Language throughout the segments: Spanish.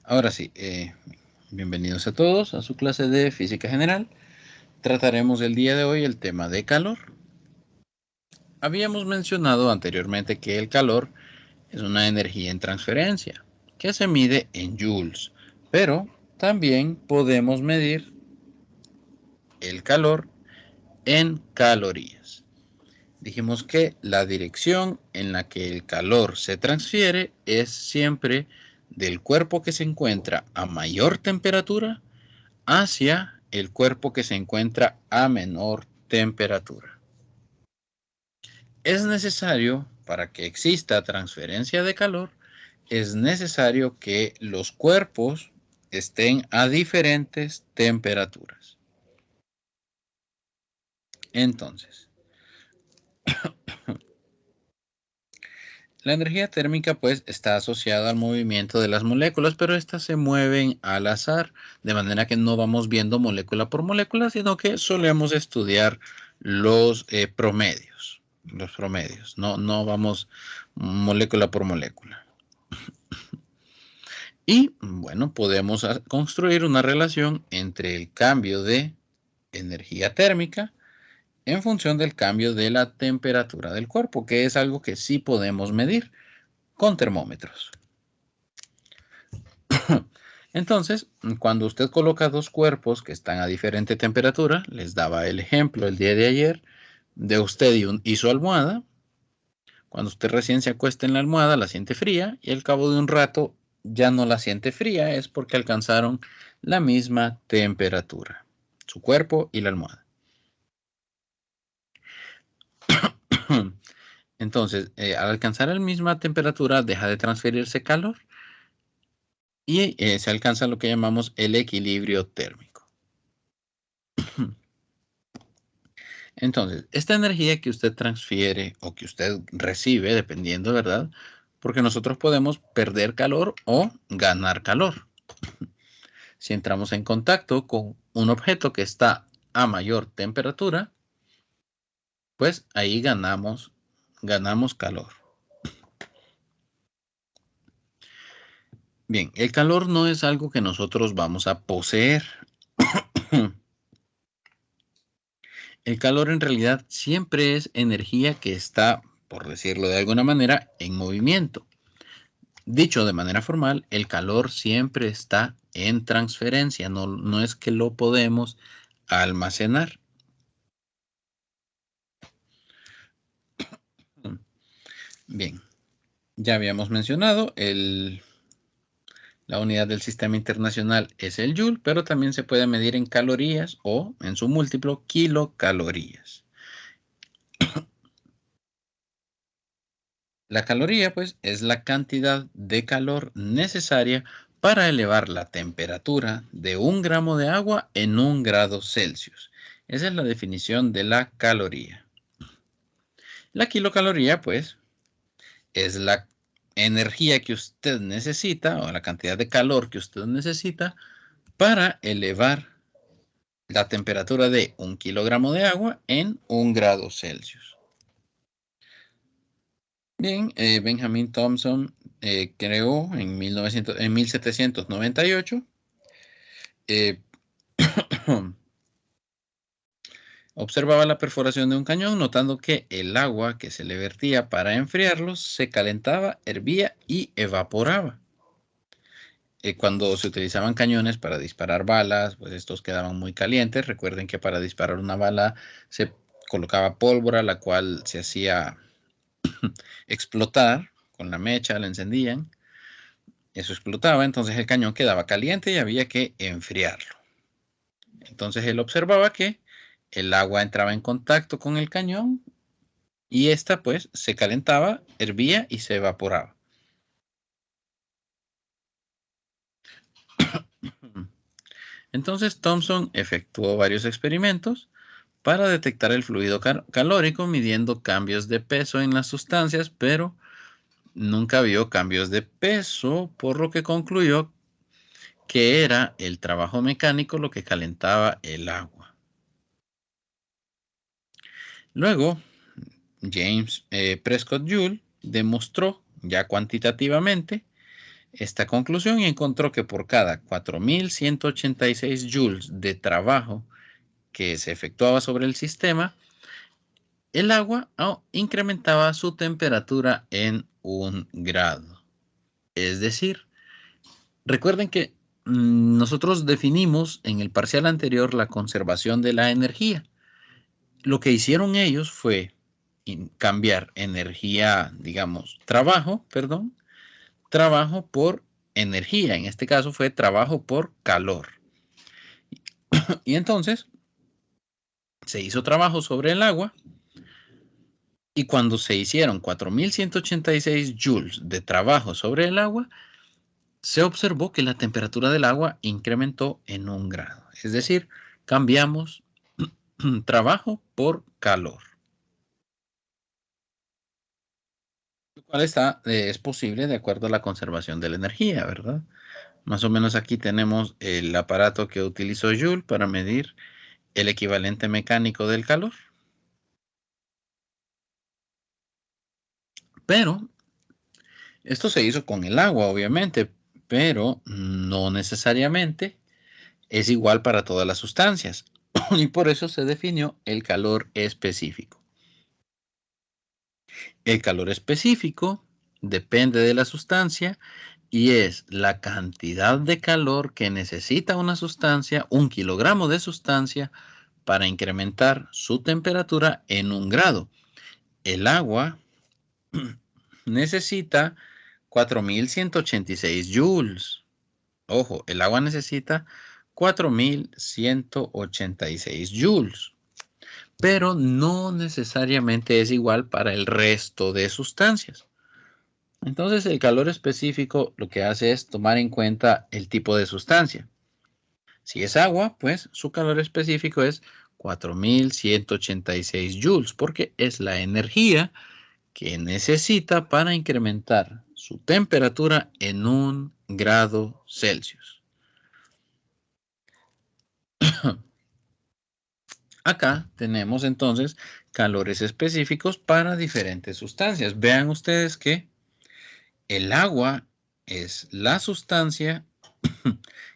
Ahora sí, bienvenidos a todos a su clase de Física General. Trataremos el día de hoy el tema de calor. Habíamos mencionado anteriormente que el calor es una energía en transferencia que se mide en joules, pero también podemos medir el calor en calorías. Dijimos que la dirección en la que el calor se transfiere es siempre del cuerpo que se encuentra a mayor temperatura hacia el cuerpo que se encuentra a menor temperatura. Es necesario, para que exista transferencia de calor, es necesario que los cuerpos estén a diferentes temperaturas. Entonces, la energía térmica pues está asociada al movimiento de las moléculas, pero estas se mueven al azar, de manera que no vamos viendo molécula por molécula, sino que solemos estudiar los promedios. No vamos molécula por molécula. Y bueno, podemos construir una relación entre el cambio de energía térmica en función del cambio de la temperatura del cuerpo, que es algo que sí podemos medir con termómetros. Entonces, cuando usted coloca dos cuerpos que están a diferente temperatura, les daba el ejemplo el día de ayer de usted y su almohada. Cuando usted recién se acuesta en la almohada, la siente fría y al cabo de un rato ya no la siente fría, es porque alcanzaron la misma temperatura, su cuerpo y la almohada. Entonces, al alcanzar la misma temperatura, deja de transferirse calor y se alcanza lo que llamamos el equilibrio térmico. Entonces, esta energía que usted transfiere o que usted recibe, dependiendo, ¿verdad? Porque nosotros podemos perder calor o ganar calor. Si entramos en contacto con un objeto que está a mayor temperatura, pues ahí ganamos calor. Bien, el calor no es algo que nosotros vamos a poseer. El calor en realidad siempre es energía que está, por decirlo de alguna manera, en movimiento. Dicho de manera formal, el calor siempre está en transferencia, no es que lo podemos almacenar. Bien, ya habíamos mencionado, la unidad del sistema internacional es el joule, pero también se puede medir en calorías o, en su múltiplo, kilocalorías. La caloría, pues, es la cantidad de calor necesaria para elevar la temperatura de 1 gramo de agua en 1 grado Celsius. Esa es la definición de la caloría. La kilocaloría, pues, es la energía que usted necesita o la cantidad de calor que usted necesita para elevar la temperatura de 1 kilogramo de agua en 1 grado Celsius. Bien, Benjamin Thompson creó en 1798. Observaba la perforación de un cañón, notando que el agua que se le vertía para enfriarlos se calentaba, hervía y evaporaba. Cuando se utilizaban cañones para disparar balas, pues estos quedaban muy calientes. Recuerden que para disparar una bala se colocaba pólvora, la cual se hacía explotar con la mecha, la encendían. Eso explotaba, entonces el cañón quedaba caliente y había que enfriarlo. Entonces él observaba que el agua entraba en contacto con el cañón y esta pues se calentaba, hervía y se evaporaba. Entonces Thomson efectuó varios experimentos para detectar el fluido calórico midiendo cambios de peso en las sustancias, pero nunca vio cambios de peso, por lo que concluyó que era el trabajo mecánico lo que calentaba el agua. Luego, James Prescott Joule demostró ya cuantitativamente esta conclusión y encontró que por cada 4.186 joules de trabajo que se efectuaba sobre el sistema, el agua incrementaba su temperatura en 1 grado. Es decir, recuerden que nosotros definimos en el parcial anterior la conservación de la energía. Lo que hicieron ellos fue cambiar energía, digamos, trabajo por energía. En este caso fue trabajo por calor. Y entonces se hizo trabajo sobre el agua y cuando se hicieron 4.186 joules de trabajo sobre el agua, se observó que la temperatura del agua incrementó en 1 grado. Es decir, cambiamos trabajo por calor. Lo cual es posible de acuerdo a la conservación de la energía, ¿verdad? Más o menos aquí tenemos el aparato que utilizó Joule para medir el equivalente mecánico del calor. Pero esto se hizo con el agua, obviamente, pero no necesariamente es igual para todas las sustancias. Y por eso se definió el calor específico. El calor específico depende de la sustancia y es la cantidad de calor que necesita una sustancia, 1 kilogramo de sustancia, para incrementar su temperatura en 1 grado. El agua necesita 4.186 joules. Ojo, el agua necesita 4.186 joules. Pero no necesariamente es igual para el resto de sustancias. Entonces, el calor específico lo que hace es tomar en cuenta el tipo de sustancia. Si es agua, pues su calor específico es 4.186 joules, porque es la energía que necesita para incrementar su temperatura en 1 grado Celsius. Acá tenemos entonces calores específicos para diferentes sustancias. Vean ustedes que el agua es la sustancia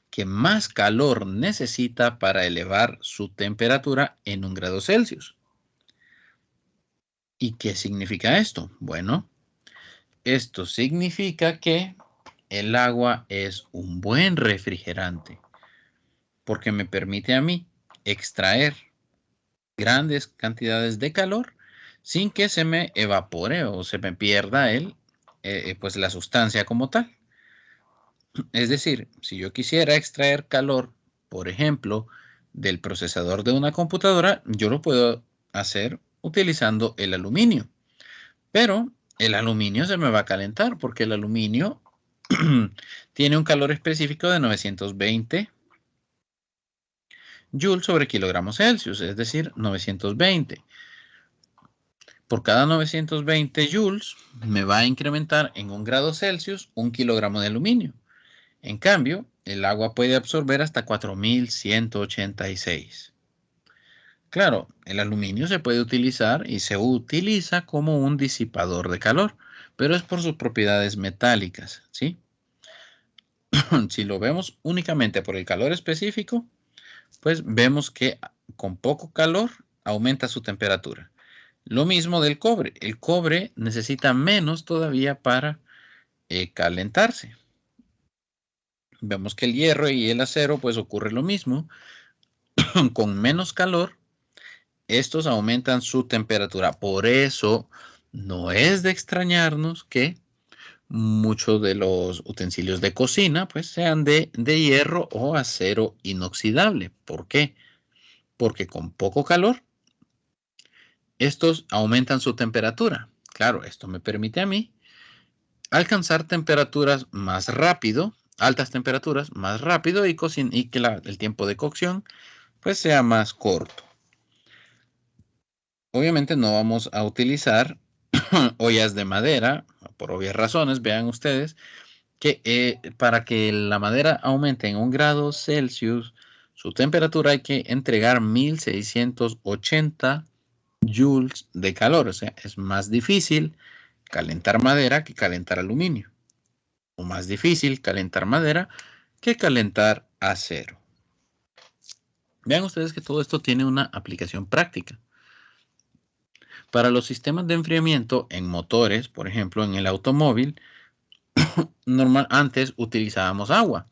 que más calor necesita para elevar su temperatura en 1 grado Celsius. ¿Y qué significa esto? Bueno, esto significa que el agua es un buen refrigerante porque me permite a mí extraer grandes cantidades de calor sin que se me evapore o se me pierda pues la sustancia como tal. Es decir, si yo quisiera extraer calor, por ejemplo, del procesador de una computadora, yo lo puedo hacer utilizando el aluminio. Pero el aluminio se me va a calentar porque el aluminio tiene un calor específico de 920 joules sobre kilogramos Celsius, es decir, 920. Por cada 920 joules me va a incrementar en 1 grado Celsius 1 kilogramo de aluminio. En cambio, el agua puede absorber hasta 4.186. Claro, el aluminio se puede utilizar y se utiliza como un disipador de calor, pero es por sus propiedades metálicas, ¿sí? Si lo vemos únicamente por el calor específico, pues vemos que con poco calor aumenta su temperatura. Lo mismo del cobre. El cobre necesita menos todavía para calentarse. Vemos que el hierro y el acero pues ocurre lo mismo. Con menos calor, estos aumentan su temperatura. Por eso no es de extrañarnos que muchos de los utensilios de cocina pues sean de hierro o acero inoxidable. ¿Por qué? Porque con poco calor, estos aumentan su temperatura. Claro, esto me permite a mí alcanzar temperaturas más rápido, altas temperaturas más rápido y que el tiempo de cocción pues sea más corto. Obviamente no vamos a utilizar ollas de madera, por obvias razones, vean ustedes, que para que la madera aumente en 1 grado Celsius, su temperatura hay que entregar 1.680 joules de calor, o sea, es más difícil calentar madera que calentar aluminio. o más difícil calentar madera que calentar acero. Vean ustedes que todo esto tiene una aplicación práctica. Para los sistemas de enfriamiento en motores, por ejemplo, en el automóvil, antes utilizábamos agua.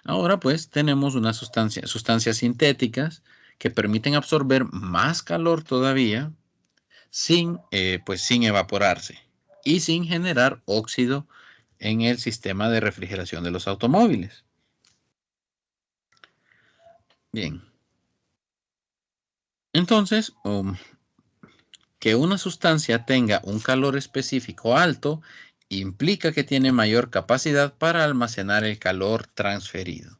Ahora pues tenemos sustancias sintéticas que permiten absorber más calor todavía sin evaporarse y sin generar óxido en el sistema de refrigeración de los automóviles. Bien. Entonces, que una sustancia tenga un calor específico alto implica que tiene mayor capacidad para almacenar el calor transferido.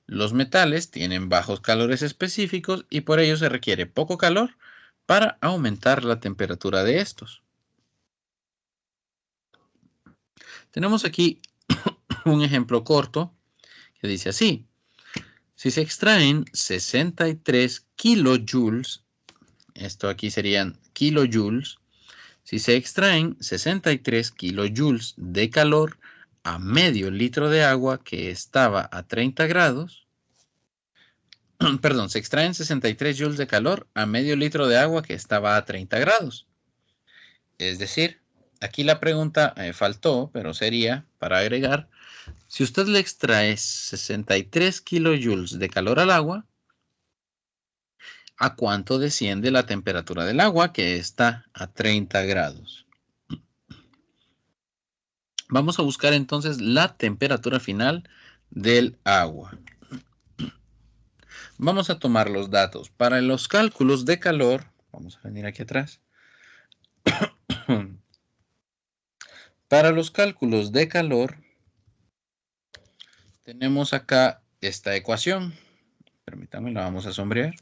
Los metales tienen bajos calores específicos y por ello se requiere poco calor para aumentar la temperatura de estos. Tenemos aquí un ejemplo corto que dice así. Si se extraen 63 kilojoules, esto aquí serían kilojoules, si se extraen 63 kilojoules de calor a medio litro de agua que estaba a 30 grados, perdón, se extraen 63 joules de calor a medio litro de agua que estaba a 30 grados. Es decir, aquí la pregunta faltó, pero sería para agregar, si usted le extrae 63 kilojoules de calor al agua, ¿a cuánto desciende la temperatura del agua que está a 30 grados? Vamos a buscar entonces la temperatura final del agua. Vamos a tomar los datos. Para los cálculos de calor, vamos a venir aquí atrás. Para los cálculos de calor, tenemos acá esta ecuación. Permítanme, la vamos a sombrear.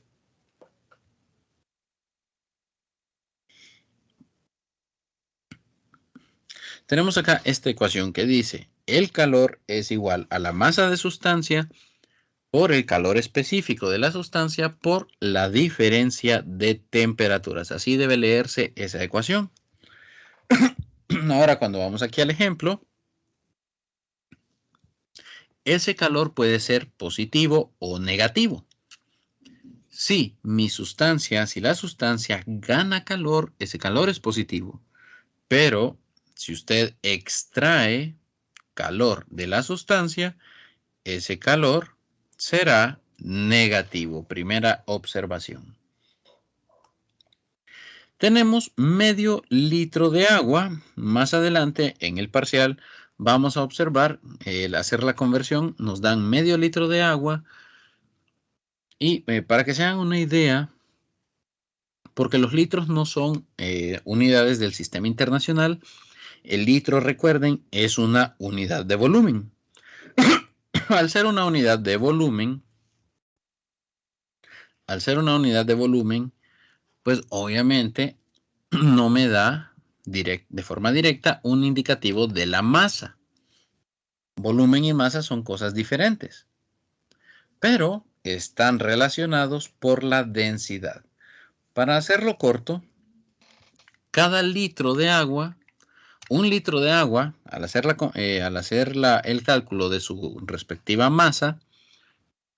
Tenemos acá esta ecuación que dice, el calor es igual a la masa de sustancia por el calor específico de la sustancia por la diferencia de temperaturas. Así debe leerse esa ecuación. Ahora, cuando vamos aquí al ejemplo, ese calor puede ser positivo o negativo. Si la sustancia gana calor, ese calor es positivo. Pero si usted extrae calor de la sustancia, ese calor será negativo. Primera observación. Tenemos medio litro de agua. Más adelante en el parcial vamos a observar, hacer la conversión, nos dan medio litro de agua. Y para que se hagan una idea, porque los litros no son unidades del sistema internacional, el litro, recuerden, es una unidad de volumen. Al ser una unidad de volumen, pues obviamente no me da de forma directa un indicativo de la masa. Volumen y masa son cosas diferentes, pero están relacionados por la densidad. Para hacerlo corto, cada litro de agua, un litro de agua, al hacer el cálculo de su respectiva masa,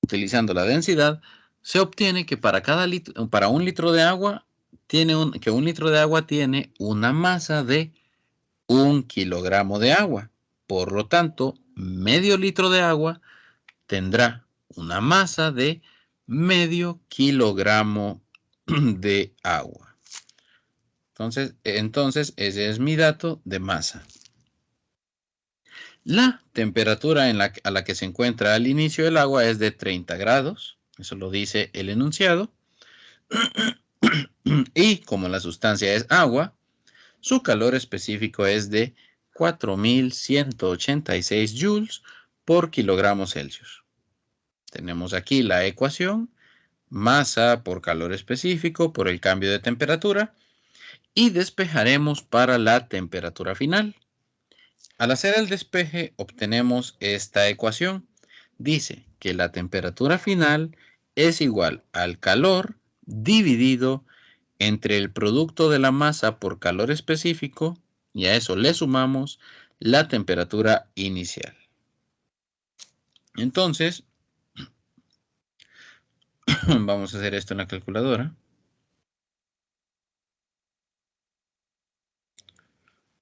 utilizando la densidad, se obtiene que para un litro de agua un litro de agua tiene una masa de 1 kilogramo de agua. Por lo tanto, medio litro de agua tendrá una masa de medio kilogramo de agua. Entonces, ese es mi dato de masa. La temperatura a la que se encuentra al inicio del agua es de 30 grados. Eso lo dice el enunciado. Y como la sustancia es agua, su calor específico es de 4.186 joules por kilogramo Celsius. Tenemos aquí la ecuación, masa por calor específico por el cambio de temperatura, y despejaremos para la temperatura final. Al hacer el despeje obtenemos esta ecuación. Dice que la temperatura final es igual al calor dividido entre el producto de la masa por calor específico, y a eso le sumamos la temperatura inicial. Entonces, vamos a hacer esto en la calculadora.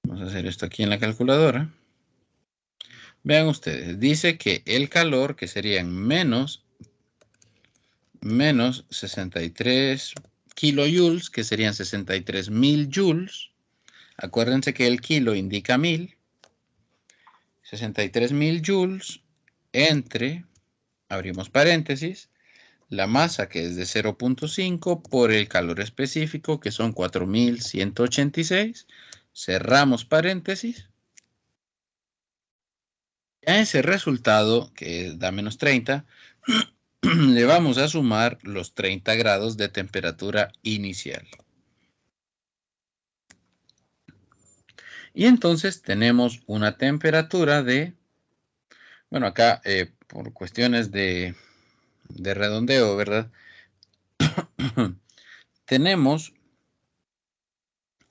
Vamos a hacer esto aquí en la calculadora. Vean ustedes, dice que el calor, que serían menos 63 kilojoules, que serían 63.000 joules. Acuérdense que el kilo indica 1000. 63.000 joules entre, abrimos paréntesis, la masa, que es de 0.5, por el calor específico, que son 4.186. Cerramos paréntesis. A ese resultado, que da menos 30, le vamos a sumar los 30 grados de temperatura inicial. Y entonces tenemos una temperatura de, bueno, acá por cuestiones de redondeo, ¿verdad? Tenemos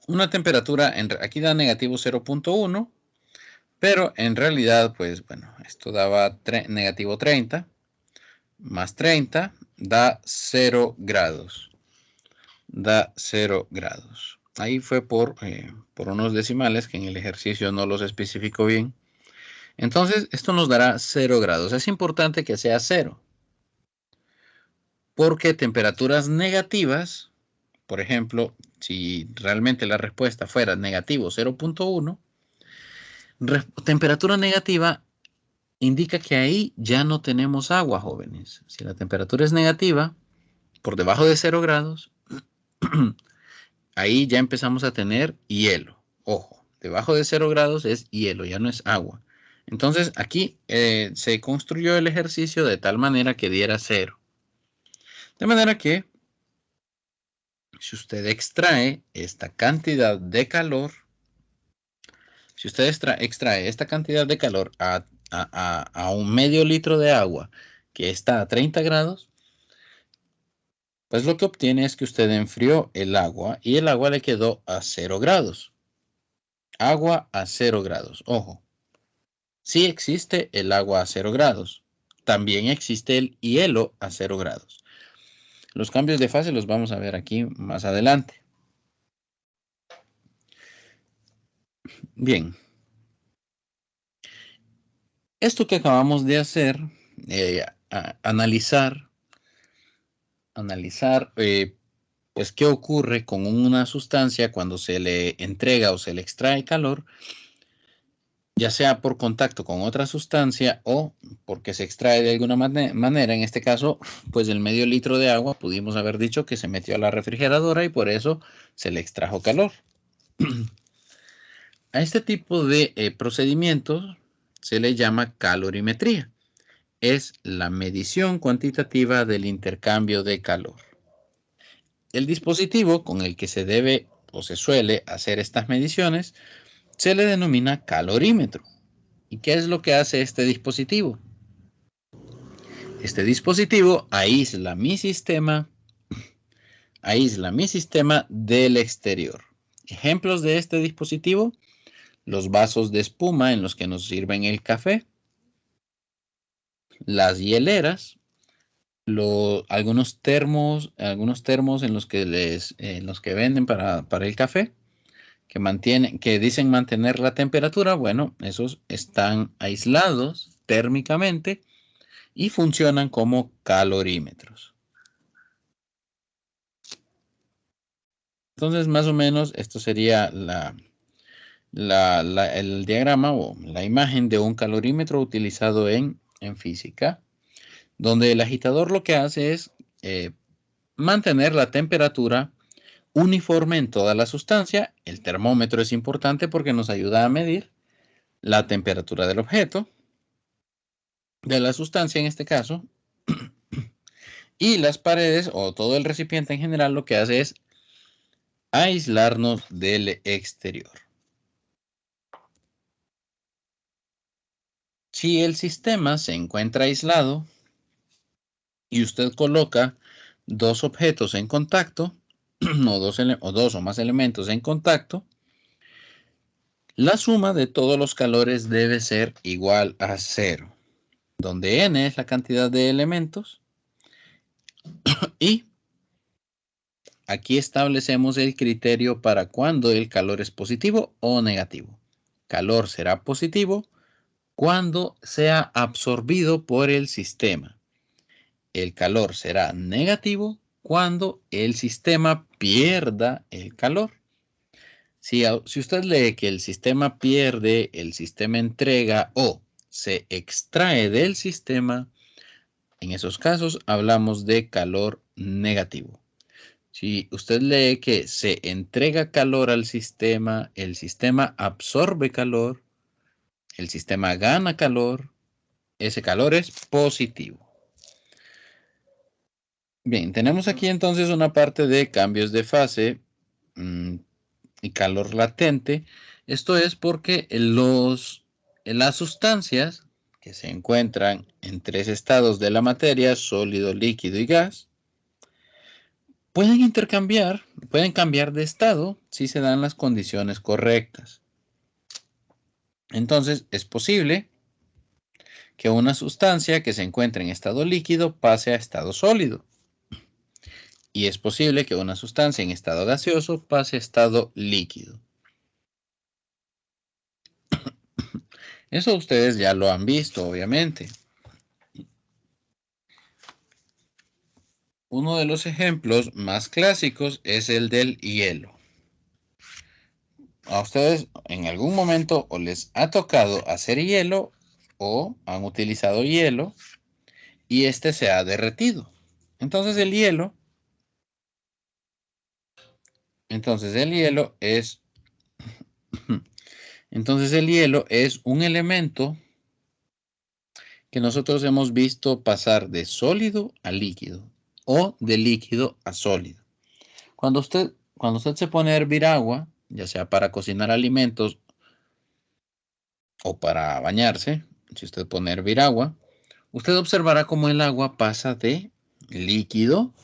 una temperatura, aquí da negativo 0.1, pero en realidad, pues bueno, esto daba negativo 30, más 30 da 0 grados. Da 0 grados. Ahí fue por unos decimales que en el ejercicio no los especificó bien. Entonces, esto nos dará 0 grados. Es importante que sea 0, porque temperaturas negativas, por ejemplo, si realmente la respuesta fuera negativo 0.1, temperatura negativa indica que ahí ya no tenemos agua, jóvenes. Si la temperatura es negativa, por debajo de 0 grados, ahí ya empezamos a tener hielo. Ojo, debajo de 0 grados es hielo, ya no es agua. Entonces aquí se construyó el ejercicio de tal manera que diera 0. De manera que si usted extrae esta cantidad de calor, si usted extrae esta cantidad de calor a un medio litro de agua que está a 30 grados, pues lo que obtiene es que usted enfrió el agua y el agua le quedó a 0 grados. Agua a 0 grados. Ojo, sí existe el agua a 0 grados. También existe el hielo a 0 grados. Los cambios de fase los vamos a ver aquí más adelante. Bien. Esto que acabamos de hacer, analizar pues qué ocurre con una sustancia cuando se le entrega o se le extrae calor, ya sea por contacto con otra sustancia o porque se extrae de alguna manera. En este caso, pues el medio litro de agua pudimos haber dicho que se metió a la refrigeradora y por eso se le extrajo calor. A este tipo de procedimientos se le llama calorimetría. Es la medición cuantitativa del intercambio de calor. El dispositivo con el que se debe o se suele hacer estas mediciones se le denomina calorímetro. ¿Y qué es lo que hace este dispositivo? Este dispositivo aísla mi sistema del exterior. Ejemplos de este dispositivo: los vasos de espuma en los que nos sirven el café, las hieleras, algunos termos en los que venden para el café, que dicen mantener la temperatura. Bueno, esos están aislados térmicamente y funcionan como calorímetros. Entonces, más o menos, esto sería el diagrama o la imagen de un calorímetro utilizado en física, donde el agitador lo que hace es mantener la temperatura uniforme en toda la sustancia. El termómetro es importante porque nos ayuda a medir la temperatura del objeto, de la sustancia en este caso, y las paredes o todo el recipiente en general lo que hace es aislarnos del exterior. Si el sistema se encuentra aislado y usted coloca dos objetos en contacto, o dos o más elementos en contacto, La suma de todos los calores debe ser igual a 0, donde n es la cantidad de elementos y aquí establecemos el criterio para cuando el calor es positivo o negativo. Calor será positivo cuando sea absorbido por el sistema. El calor será negativo cuando el sistema pierda el calor. Si usted lee que el sistema pierde, el sistema entrega o se extrae del sistema, en esos casos hablamos de calor negativo. Si usted lee que se entrega calor al sistema, el sistema absorbe calor, el sistema gana calor, ese calor es positivo. Bien, tenemos aquí entonces una parte de cambios de fase y calor latente. Esto es porque las sustancias que se encuentran en 3 estados de la materia, sólido, líquido y gas, pueden cambiar de estado si se dan las condiciones correctas. Entonces, es posible que una sustancia que se encuentre en estado líquido pase a estado sólido. Y es posible que una sustancia en estado gaseoso pase a estado líquido. Eso ustedes ya lo han visto, obviamente. Uno de los ejemplos más clásicos es el del hielo. A ustedes en algún momento o les ha tocado hacer hielo o han utilizado hielo y este se ha derretido. Entonces el hielo es un elemento que nosotros hemos visto pasar de sólido a líquido o de líquido a sólido. Cuando usted se pone a hervir agua, ya sea para cocinar alimentos o para bañarse, si usted pone a hervir agua, usted observará cómo el agua pasa de líquido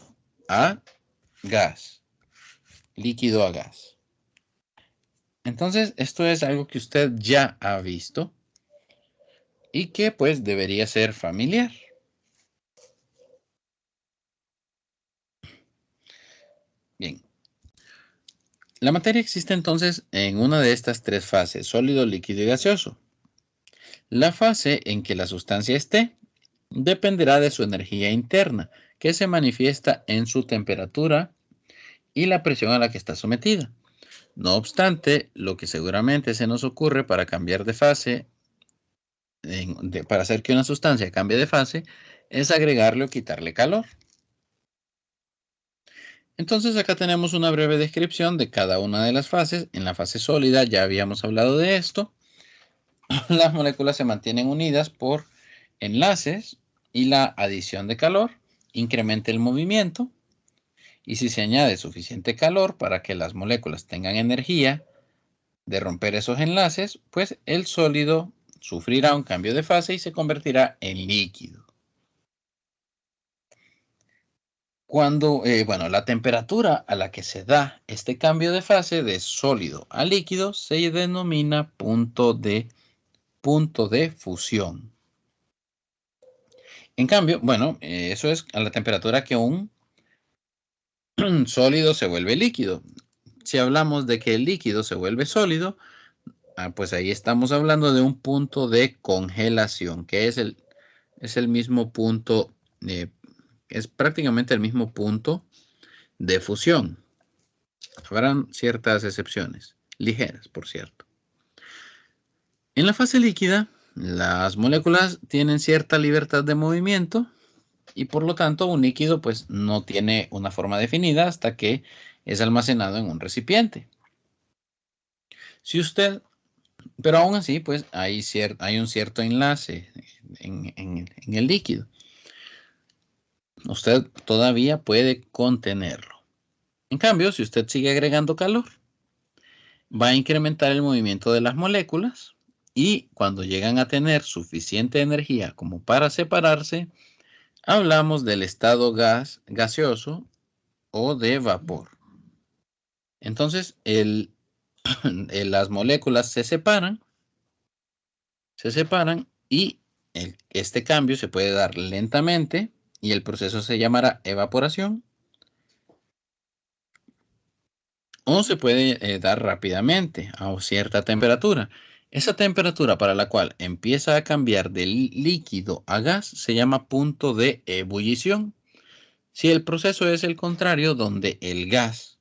a gas. Líquido a gas. Entonces, esto es algo que usted ya ha visto y que pues debería ser familiar. Bien. La materia existe entonces en una de estas 3 fases, sólido, líquido y gaseoso. La fase en que la sustancia esté dependerá de su energía interna, que se manifiesta en su temperatura y la presión a la que está sometida. No obstante, lo que seguramente se nos ocurre para cambiar de fase, para hacer que una sustancia cambie de fase, es agregarle o quitarle calor. Entonces acá tenemos una breve descripción de cada una de las fases. En la fase sólida ya habíamos hablado de esto. Las moléculas se mantienen unidas por enlaces y la adición de calor incrementa el movimiento. Y si se añade suficiente calor para que las moléculas tengan energía de romper esos enlaces, pues el sólido sufrirá un cambio de fase y se convertirá en líquido. La temperatura a la que se da este cambio de fase de sólido a líquido se denomina punto de fusión. En cambio, eso es a la temperatura que un sólido se vuelve líquido. Si hablamos de que el líquido se vuelve sólido, pues ahí estamos hablando de un punto de congelación, que es el mismo punto, es prácticamente el mismo punto de fusión. Habrán ciertas excepciones, ligeras, por cierto. En la fase líquida, las moléculas tienen cierta libertad de movimiento y por lo tanto un líquido pues no tiene una forma definida hasta que es almacenado en un recipiente. Pero aún así pues hay un cierto enlace en el líquido. Usted todavía puede contenerlo. En cambio, si usted sigue agregando calor, va a incrementar el movimiento de las moléculas y cuando llegan a tener suficiente energía como para separarse, hablamos del estado gaseoso o de vapor. Entonces, las moléculas se separan y este cambio se puede dar lentamente y el proceso se llamará evaporación, o se puede dar rápidamente a cierta temperatura. Esa temperatura para la cual empieza a cambiar de líquido a gas se llama punto de ebullición. Si el proceso es el contrario, donde el gas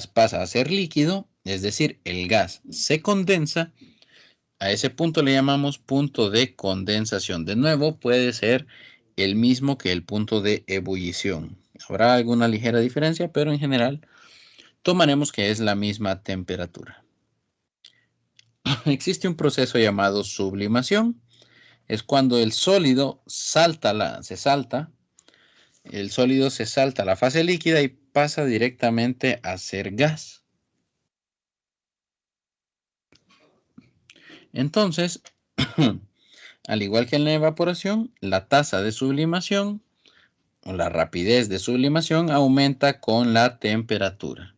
pasa a ser líquido, es decir, el gas se condensa, a ese punto le llamamos punto de condensación. De nuevo, puede ser el mismo que el punto de ebullición. Habrá alguna ligera diferencia, pero en general tomaremos que es la misma temperatura. Existe un proceso llamado sublimación. Es cuando el sólido el sólido se salta a la fase líquida y pasa directamente a ser gas. Entonces, al igual que en la evaporación, la tasa de sublimación o la rapidez de sublimación aumenta con la temperatura.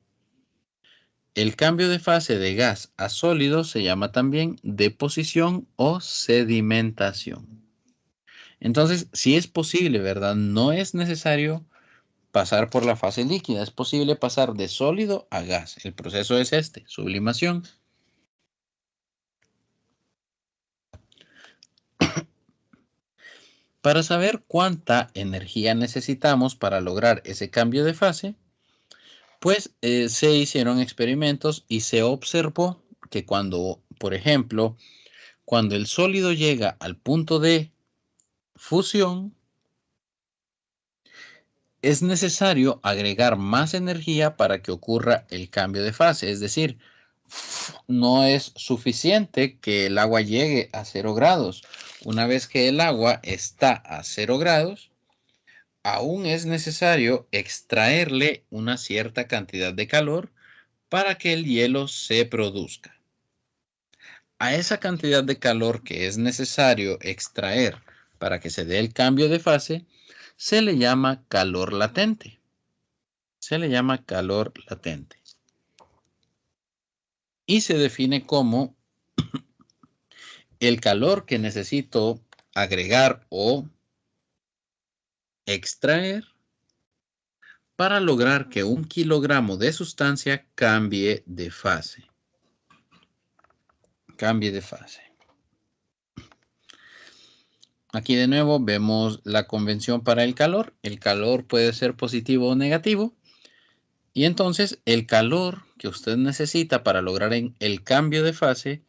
El cambio de fase de gas a sólido se llama también deposición o sedimentación. Entonces, sí es posible, ¿verdad? No es necesario pasar por la fase líquida, es posible pasar de sólido a gas. El proceso es este, sublimación. Para saber cuánta energía necesitamos para lograr ese cambio de fase, pues se hicieron experimentos y se observó que cuando, por ejemplo, cuando el sólido llega al punto de fusión, es necesario agregar más energía para que ocurra el cambio de fase. Es decir, no es suficiente que el agua llegue a 0 grados. Una vez que el agua está a 0 grados, aún es necesario extraerle una cierta cantidad de calor para que el hielo se produzca. A esa cantidad de calor que es necesario extraer para que se dé el cambio de fase, se le llama calor latente. Se le llama calor latente. Y se define como el calor que necesito agregar o extraer para lograr que 1 kilogramo de sustancia cambie de fase. Cambie de fase. Aquí de nuevo vemos la convención para el calor. El calor puede ser positivo o negativo. Y entonces el calor que usted necesita para lograr el cambio de fase,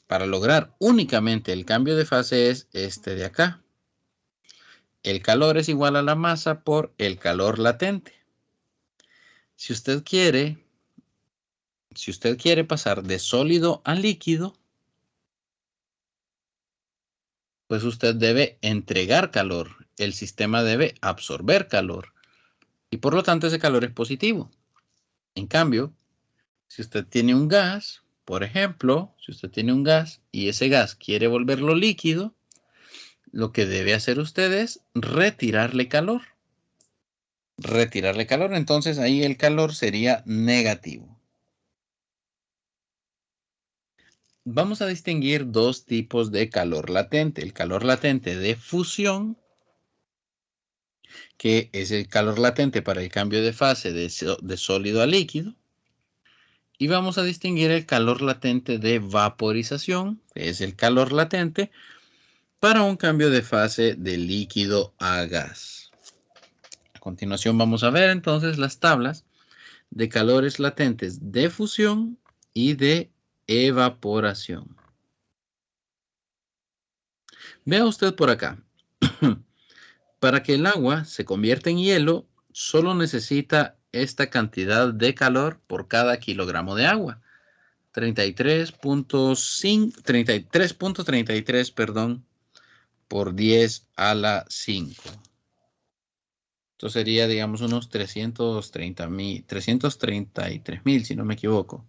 para lograr únicamente el cambio de fase, es este de acá. El calor es igual a la masa por el calor latente. Si usted quiere pasar de sólido a líquido, pues usted debe entregar calor. El sistema debe absorber calor. Y por lo tanto ese calor es positivo. En cambio, si usted tiene un gas, por ejemplo, si usted tiene un gas y ese gas quiere volverlo líquido, lo que debe hacer usted es retirarle calor. Retirarle calor, entonces ahí el calor sería negativo. Vamos a distinguir dos tipos de calor latente. El calor latente de fusión, que es el calor latente para el cambio de fase de sólido a líquido. Y vamos a distinguir el calor latente de vaporización, que es el calor latente para un cambio de fase de líquido a gas. A continuación vamos a ver entonces las tablas de calores latentes de fusión y de evaporación. Vea usted por acá. Para que el agua se convierta en hielo, solo necesita esta cantidad de calor por cada kilogramo de agua. 33.33, perdón, por 10 a la 5. Esto sería, digamos, unos 333.000, si no me equivoco.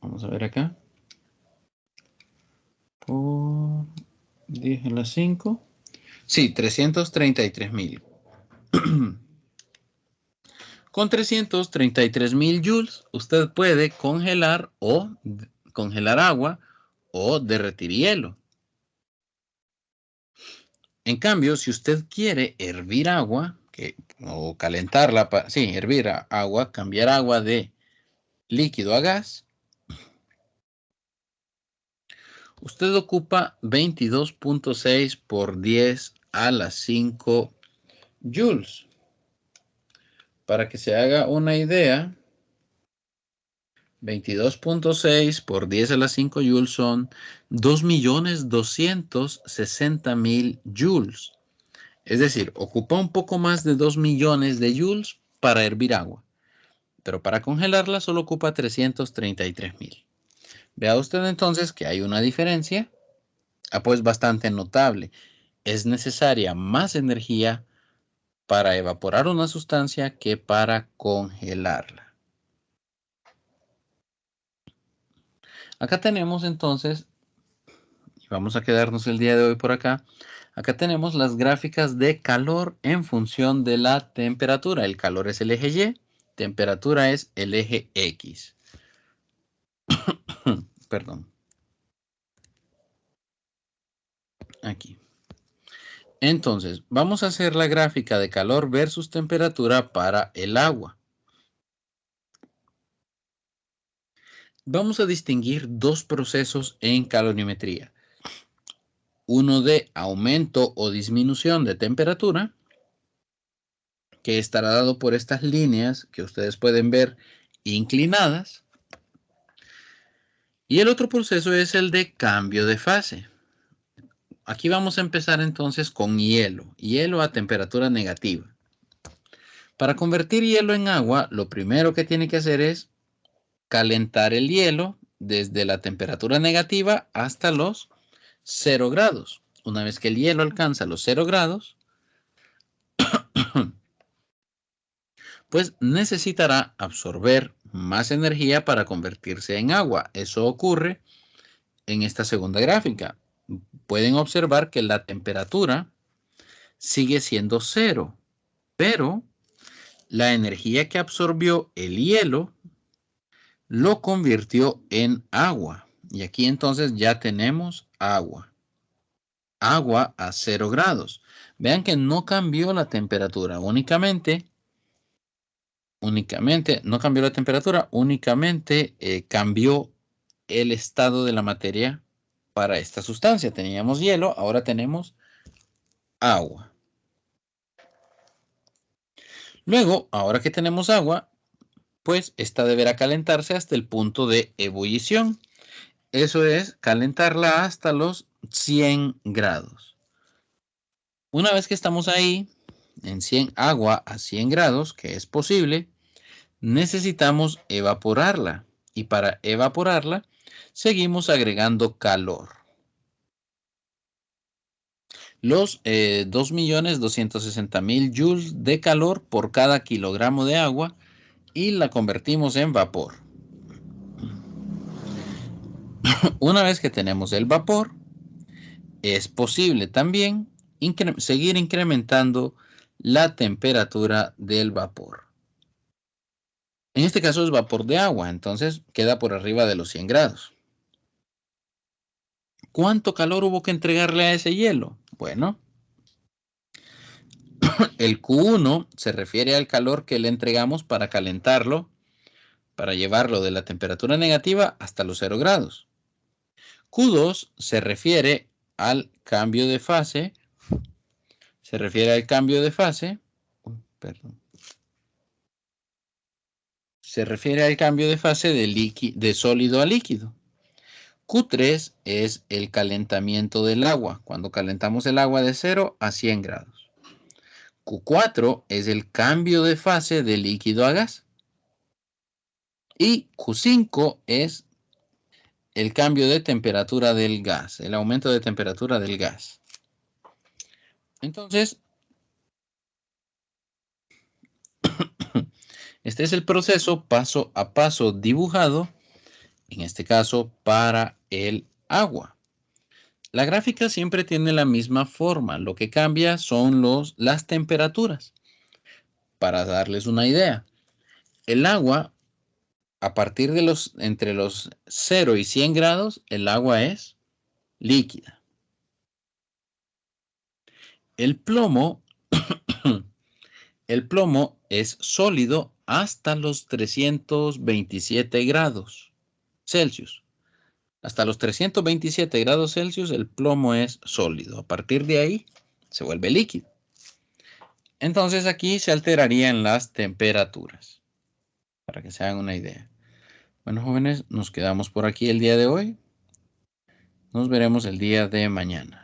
Vamos a ver acá. Por 10 a la 5. Sí, 333.000. Con 333.000 joules, usted puede congelar agua o derretir hielo. En cambio, si usted quiere hervir agua, o calentarla, hervir agua, cambiar agua de líquido a gas, usted ocupa 22.6 por 10 a la 5 joules. Para que se haga una idea, 22.6 por 10 a la 5 joules son 2.260.000 joules. Es decir, ocupa un poco más de 2 millones de joules para hervir agua. Pero para congelarla solo ocupa 333.000. Vea usted entonces que hay una diferencia, pues bastante notable. Es necesaria más energía para evaporar una sustancia que para congelarla. Acá tenemos entonces, y vamos a quedarnos el día de hoy por acá, acá tenemos las gráficas de calor en función de la temperatura. El calor es el eje Y, temperatura es el eje X. Perdón. Aquí. Entonces, vamos a hacer la gráfica de calor versus temperatura para el agua. Vamos a distinguir dos procesos en calorimetría. Uno de aumento o disminución de temperatura, que estará dado por estas líneas que ustedes pueden ver inclinadas. Y el otro proceso es el de cambio de fase. Aquí vamos a empezar entonces con hielo a temperatura negativa. Para convertir hielo en agua, lo primero que tiene que hacer es calentar el hielo desde la temperatura negativa hasta los 0 grados. Una vez que el hielo alcanza los 0 grados, pues necesitará absorber más energía para convertirse en agua. Eso ocurre en esta segunda gráfica. Pueden observar que la temperatura sigue siendo 0, pero la energía que absorbió el hielo lo convirtió en agua. Y aquí entonces ya tenemos agua. Agua a 0 grados. Vean que no cambió la temperatura, únicamente no cambió la temperatura, únicamente cambió el estado de la materia para esta sustancia. Teníamos hielo, ahora tenemos agua. Luego, ahora que tenemos agua, pues esta deberá calentarse hasta el punto de ebullición. Eso es calentarla hasta los 100 grados. Una vez que estamos ahí, en agua a 100 grados, que es posible, necesitamos evaporarla. Y para evaporarla, seguimos agregando calor. Los 2.260.000 joules de calor por cada kilogramo de agua y la convertimos en vapor. Una vez que tenemos el vapor, es posible también seguir incrementando la temperatura del vapor. En este caso es vapor de agua, entonces queda por arriba de los 100 grados. ¿Cuánto calor hubo que entregarle a ese hielo? Bueno, el Q1 se refiere al calor que le entregamos para calentarlo, para llevarlo de la temperatura negativa hasta los 0 grados. Q2 se refiere al cambio de fase. De sólido a líquido. Q3 es el calentamiento del agua, cuando calentamos el agua de 0 a 100 grados. Q4 es el cambio de fase de líquido a gas. Y Q5 es el cambio de temperatura del gas, el aumento de temperatura del gas. Entonces, este es el proceso paso a paso dibujado, en este caso para el agua. La gráfica siempre tiene la misma forma, lo que cambia son las temperaturas. Para darles una idea, El agua, a partir de entre los 0 y 100 grados, el agua es líquida. El plomo, el plomo es sólido hasta los 327 grados Celsius. Hasta los 327 grados Celsius el plomo es sólido. A partir de ahí se vuelve líquido. Entonces aquí se alterarían las temperaturas, para que se hagan una idea. Bueno, jóvenes, nos quedamos por aquí el día de hoy. Nos veremos el día de mañana.